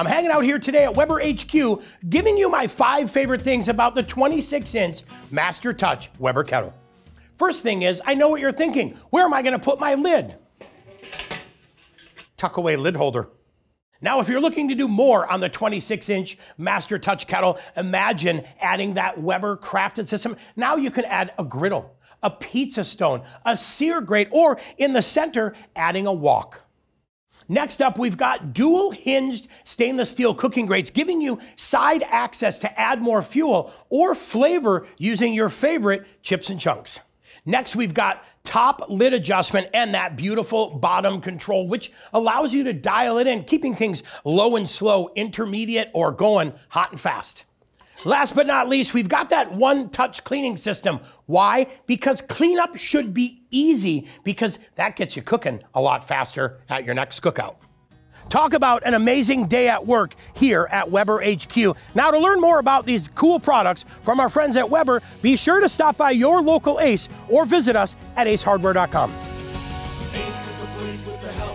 I'm hanging out here today at Weber HQ, giving you my 5 favorite things about the 26-inch Master Touch Weber kettle. First thing is, I know what you're thinking. Where am I gonna put my lid? Tuck away lid holder. Now, if you're looking to do more on the 26-inch Master Touch kettle, imagine adding that Weber crafted system. Now you can add a griddle, a pizza stone, a sear grate, or in the center, adding a wok. Next up, we've got dual hinged stainless steel cooking grates, giving you side access to add more fuel or flavor using your favorite chips and chunks. Next, we've got top lid adjustment and that beautiful bottom control, which allows you to dial it in, keeping things low and slow, intermediate, or going hot and fast. Last but not least, we've got that one-touch cleaning system. Why? Because cleanup should be easy, because that gets you cooking a lot faster at your next cookout. Talk about an amazing day at work here at Weber HQ. Now, to learn more about these cool products from our friends at Weber, be sure to stop by your local Ace or visit us at acehardware.com. Ace is the place with the help.